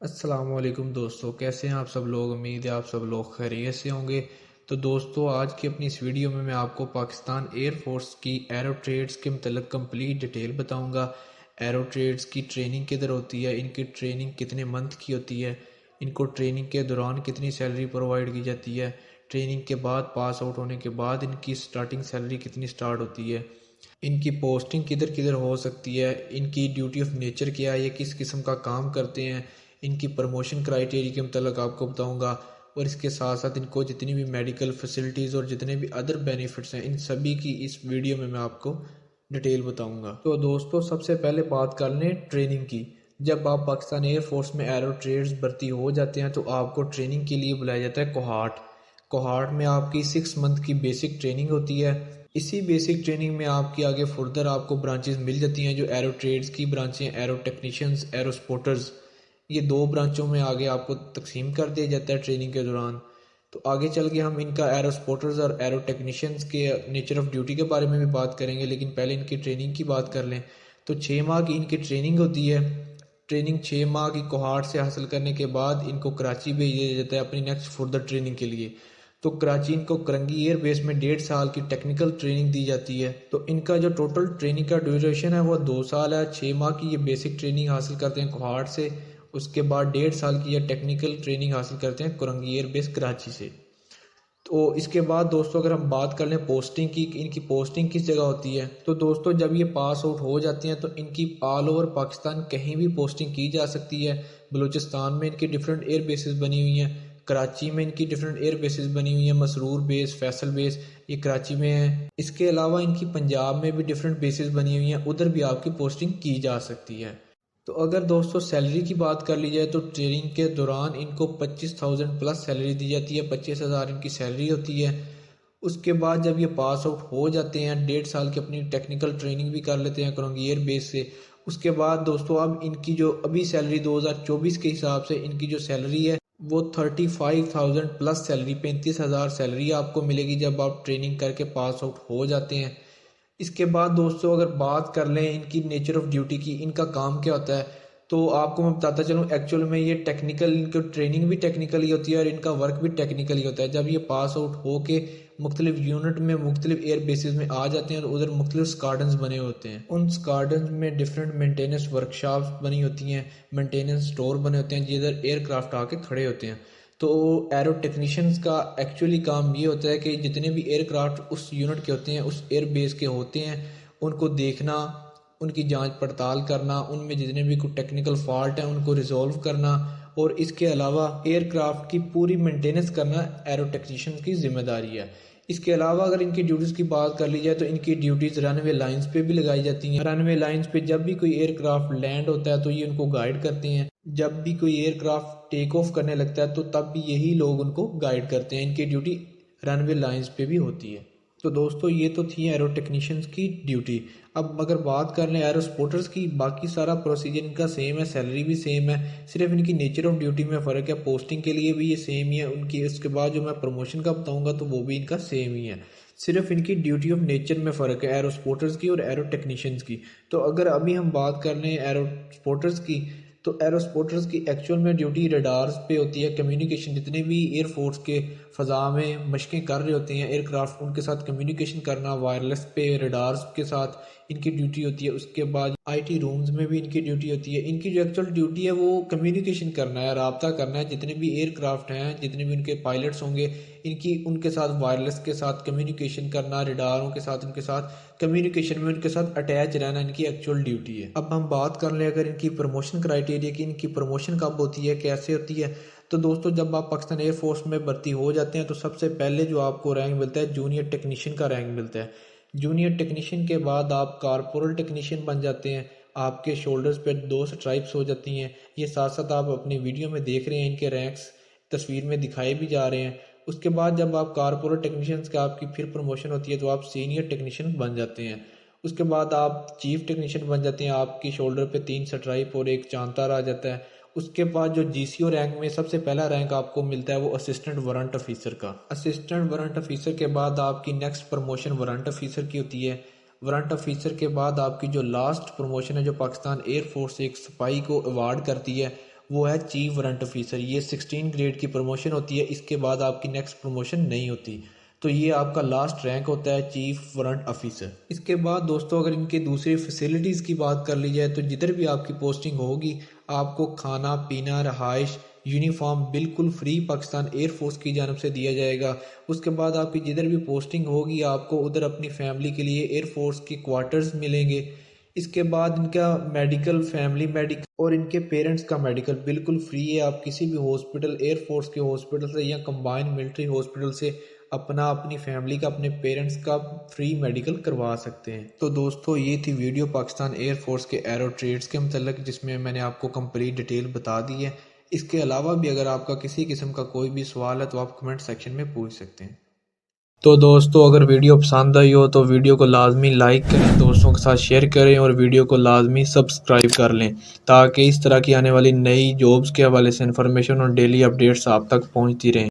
السلام علیکم دوستو، کیسے ہیں آپ سب لوگ؟ امید ہے آپ سب لوگ خیریت سے ہوں گے۔ تو دوستو، آج کی اپنی اس ویڈیو میں آپ کو پاکستان ایئر فورس کی ایرو ٹریڈز کے متعلق کمپلیٹ ڈیٹیل بتاؤں گا۔ ایرو ٹریڈز کی ٹریننگ کدھر ہوتی ہے، ان کی ٹریننگ کتنے منتھ کی ہوتی ہے، ان کو ٹریننگ کے دوران کتنی سیلری پرووائڈ کی جاتی ہے، ٹریننگ کے بعد پاس آؤٹ ہونے کے بعد ان کی سٹارٹنگ سیلری کتنی سٹارٹ ہوتی ہے، ان کی پوسٹنگ کدھر کدھر ہو سکتی ہے، ان کی ڈیوٹی آف نیچر کیا ہے، یہ کس قسم کا کام کرتے ہیں، ان کی پروموشن کرائٹیری کے متعلق آپ کو بتاؤں گا، اور اس کے ساتھ ساتھ ان کو جتنی بھی میڈیکل فیسلٹیز اور جتنے بھی ادر بینیفٹس ہیں ان سبھی کی اس ویڈیو میں آپ کو ڈیٹیل بتاؤں گا۔ تو دوستو، سب سے پہلے بات کر لیں ٹریننگ کی۔ جب آپ پاکستان ایئر فورس میں ایرو ٹریڈز بھرتی ہو جاتے ہیں تو آپ کو ٹریننگ کے لیے بلایا جاتا ہے کوہارٹ۔ کوہارٹ میں آپ کی 6 منتھ کی بیسک ٹریننگ ہوتی ہے۔ اسی بیسک ٹریننگ میں آپ کی آگے فردر آپ کو برانچز مل جاتی ہیں، جو ایرو ٹریڈز کی برانچیں، ایرو ٹیکنیشینز، ایرو سپورٹرز، یہ 2 برانچوں میں آگے آپ کو تقسیم کر دیا جاتا ہے ٹریننگ کے دوران۔ تو آگے چل کے ہم ان کا ایرو سپورٹرز اور ایرو ٹیکنیشینز کے نیچر آف ڈیوٹی کے بارے میں بھی بات کریں گے، لیکن پہلے ان کی ٹریننگ کی بات کر لیں۔ تو 6 ماہ کی ان کی ٹریننگ ہوتی ہے۔ ٹریننگ 6 ماہ کی کوہارٹ سے حاصل کرنے کے بعد ان کو کراچی بھیج دیا جاتا ہے اپنی نیکسٹ فردر ٹریننگ کے لیے۔ تو کراچی ان کو کرنگی ایئر بیس میں 1.5 سال کی ٹیکنیکل ٹریننگ دی جاتی ہے۔ تو ان کا جو ٹوٹل ٹریننگ کا ڈیوریشن ہے وہ 2 سال ہے۔ 6 ماہ کی یہ بیسک ٹریننگ حاصل کرتے ہیں کوہارٹ سے، اس کے بعد 1.5 سال کی یہ ٹیکنیکل ٹریننگ حاصل کرتے ہیں کرنگی ایئر بیس کراچی سے۔ تو اس کے بعد دوستو، اگر ہم بات کر لیں پوسٹنگ کی، ان کی پوسٹنگ کس جگہ ہوتی ہے، تو دوستو جب یہ پاس آؤٹ ہو جاتے ہیں تو ان کی آل اوور پاکستان کہیں بھی پوسٹنگ کی جا سکتی ہے۔ بلوچستان میں ان کی ڈیفرنٹ ایئر بیسز بنی ہوئی ہیں، کراچی میں ان کی ڈیفرنٹ ایئر بیسز بنی ہوئی ہیں، مسرور بیس، فیصل بیس، یہ کراچی میں ہیں۔ اس کے علاوہ ان کی پنجاب میں بھی ڈیفرنٹ بیسز بنی ہوئی ہیں، ادھر بھی آپ کی پوسٹنگ کی جا سکتی ہے۔ تو اگر دوستو سیلری کی بات کر لی جائے تو ٹریننگ کے دوران ان کو 25,000 پلس سیلری دی جاتی ہے، 25,000 ان کی سیلری ہوتی ہے۔ اس کے بعد جب یہ پاس آؤٹ ہو جاتے ہیں، 1.5 سال کی اپنی ٹیکنیکل ٹریننگ بھی کر لیتے ہیں کرنگی ایئر بیس سے، اس کے بعد دوستو اب ان کی جو ابھی سیلری 2024 کے حساب سے ان کی جو سیلری ہے وہ 35,000 پلس سیلری، 35,000 سیلری آپ کو ملے گی جب آپ ٹریننگ کر کے پاس آؤٹ ہو جاتے ہیں۔ اس کے بعد دوستو اگر بات کر لیں ان کی نیچر آف ڈیوٹی کی، ان کا کام کیا ہوتا ہے، تو آپ کو میں بتاتا چلوں ایکچول میں یہ ٹیکنیکل، ان کی ٹریننگ بھی ٹیکنیکل ہی ہوتی ہے اور ان کا ورک بھی ٹیکنیکل ہی ہوتا ہے۔ جب یہ پاس آؤٹ ہو کے مختلف یونٹ میں مختلف ایئر بیسز میں آ جاتے ہیں تو ادھر مختلف سکارڈنز بنے ہوتے ہیں، ان سکارڈنز میں ڈیفرنٹ مینٹیننس ورکشاپس بنی ہوتی ہیں، مینٹیننس سٹور بنے ہوتے ہیں جدھر ایئر کرافٹ آ کے کھڑے ہوتے ہیں۔ تو ایرو ٹیکنیشینز کا ایکچولی کام یہ ہوتا ہے کہ جتنے بھی ایئر کرافٹ اس یونٹ کے ہوتے ہیں، اس ایئر بیس کے ہوتے ہیں، ان کو دیکھنا، ان کی جانچ پڑتال کرنا، ان میں جتنے بھی کوئی ٹیکنیکل فالٹ ہیں ان کو ریزولو کرنا، اور اس کے علاوہ ایئر کرافٹ کی پوری مینٹیننس کرنا ایرو ٹیکنیشینز کی ذمہ داری ہے۔ اس کے علاوہ اگر ان کی ڈیوٹیز کی بات کر لی جائے تو ان کی ڈیوٹیز رن وے لائنز پہ بھی لگائی جاتی ہیں۔ رن وے لائنز پہ جب بھی کوئی ایئر کرافٹ لینڈ ہوتا ہے تو یہ ان کو گائیڈ کرتے ہیں، جب بھی کوئی ایئر کرافٹ ٹیک آف کرنے لگتا ہے تو تب بھی یہی لوگ ان کو گائیڈ کرتے ہیں۔ ان کی ڈیوٹی رن وے لائنز پہ بھی ہوتی ہے۔ تو دوستو یہ تو تھی ایرو ٹیکنیشینز کی ڈیوٹی۔ اب اگر بات کر لیں ایرو سپورٹرز کی، باقی سارا پروسیجر ان کا سیم ہے، سیلری بھی سیم ہے، صرف ان کی نیچر آف ڈیوٹی میں فرق ہے۔ پوسٹنگ کے لیے بھی یہ سیم ہی ہے ان کی، اس کے بعد جو میں پروموشن کا بتاؤں گا تو وہ بھی ان کا سیم ہی ہے، صرف ان کی ڈیوٹی آف نیچر میں فرق ہے ایرو سپورٹرز کی اور ایرو ٹیکنیشینز کی۔ تو اگر ابھی ہم بات کر لیں ایرو سپورٹرز کی، تو ایرو سپورٹرز کی ایکچول میں ڈیوٹی ریڈارز پہ ہوتی ہے، کمیونیکیشن، جتنے بھی ایئر فورس کے فضا میں مشقیں کر رہے ہوتے ہیں ایئر کرافٹ، ان کے ساتھ کمیونیکیشن کرنا، وائرلیس پہ ریڈارز کے ساتھ ان کی ڈیوٹی ہوتی ہے۔ اس کے بعد آئی ٹی رومز میں بھی ان کی ڈیوٹی ہوتی ہے۔ ان کی جو ایکچول ڈیوٹی ہے وہ کمیونیکیشن کرنا ہے، رابطہ کرنا ہے، جتنے بھی ایئر کرافٹ ہیں، جتنے بھی ان کے پائلٹس ہوں گے، ان کے ساتھ وائرلیس کے ساتھ کمیونیکیشن کرنا، ریڈاروں کے ساتھ، ان کے ساتھ کمیونیکیشن میں ان کے ساتھ اٹیچ رہنا ان کی ایکچول ڈیوٹی ہے۔ اب ہم بات کر لیں اگر ان کی پروموشن کرائٹیریا کی، ان کی پروموشن کب ہوتی ہے، کیسے ہوتی ہے، تو دوستو جب آپ پاکستان ایئر فورس میں بھرتی ہو جاتے ہیں تو سب سے پہلے جو آپ کو رینک ملتا ہے جونیئر ٹیکنیشین کا رینک ملتا ہے۔ جونیئر ٹیکنیشین کے بعد آپ کارپورل ٹیکنیشین بن جاتے ہیں، آپ کے شولڈرز پہ 2 سٹرائپس ہو جاتی ہیں۔ یہ ساتھ ساتھ آپ اپنی ویڈیو میں دیکھ رہے ہیں، ان کے رینکس تصویر میں دکھائے بھی جا رہے ہیں۔ اس کے بعد جب آپ کارپورل ٹیکنیشینز کا آپ کی پھر پروموشن ہوتی ہے تو آپ سینئر ٹیکنیشین بن جاتے ہیں۔ اس کے بعد آپ چیف ٹیکنیشین بن جاتے ہیں، آپ کی شولڈر پہ 3 سٹرائپ اور ایک چاندار آ جاتا ہے۔ اس کے بعد جو جی سی او رینک میں سب سے پہلا رینک آپ کو ملتا ہے وہ اسسٹنٹ وارنٹ آفیسر کا۔ اسسٹنٹ وارنٹ آفیسر کے بعد آپ کی نیکسٹ پروموشن وارنٹ آفیسر کی ہوتی ہے۔ وارنٹ آفیسر کے بعد آپ کی جو لاسٹ پروموشن ہے جو پاکستان ایئر فورس ایک سپاہی کو ایوارڈ کرتی ہے وہ ہے چیف وارنٹ آفیسر۔ یہ 16 گریڈ کی پروموشن ہوتی ہے، اس کے بعد آپ کی نیکسٹ پروموشن نہیں ہوتی، تو یہ آپ کا لاسٹ رینک ہوتا ہے چیف وارنٹ آفیسر۔ اس کے بعد دوستو اگر ان کے دوسری فیسلٹیز کی بات کر لی جائے تو جدھر بھی آپ کی پوسٹنگ ہوگی آپ کو کھانا پینا رہائش یونیفارم بالکل فری پاکستان ایئر فورس کی جانب سے دیا جائے گا۔ اس کے بعد آپ کی جدھر بھی پوسٹنگ ہوگی آپ کو ادھر اپنی فیملی کے لیے ایئر فورس کی کوارٹرز ملیں گے۔ اس کے بعد ان کا میڈیکل، فیملی میڈیکل اور ان کے پیرنٹس کا میڈیکل بالکل فری ہے۔ آپ کسی بھی ہاسپٹل، ایئر فورس کے ہاسپٹل سے یا کمبائنڈ ملٹری ہاسپٹل سے اپنی فیملی کا، اپنے پیرنٹس کا فری میڈیکل کروا سکتے ہیں۔ تو دوستو یہ تھی ویڈیو پاکستان ایئر فورس کے ایرو ٹریڈز کے متعلق، جس میں میں نے آپ کو کمپلیٹ ڈیٹیل بتا دی ہے۔ اس کے علاوہ بھی اگر آپ کا کسی قسم کا کوئی بھی سوال ہے تو آپ کمنٹ سیکشن میں پوچھ سکتے ہیں۔ تو دوستو اگر ویڈیو پسند آئی ہو تو ویڈیو کو لازمی لائک کریں، دوستوں کے ساتھ شیئر کریں اور ویڈیو کو لازمی سبسکرائب کر لیں تاکہ اس طرح کی آنے والی نئی جابز کے حوالے سے انفارمیشن اور ڈیلی اپڈیٹس آپ تک پہنچتی رہیں۔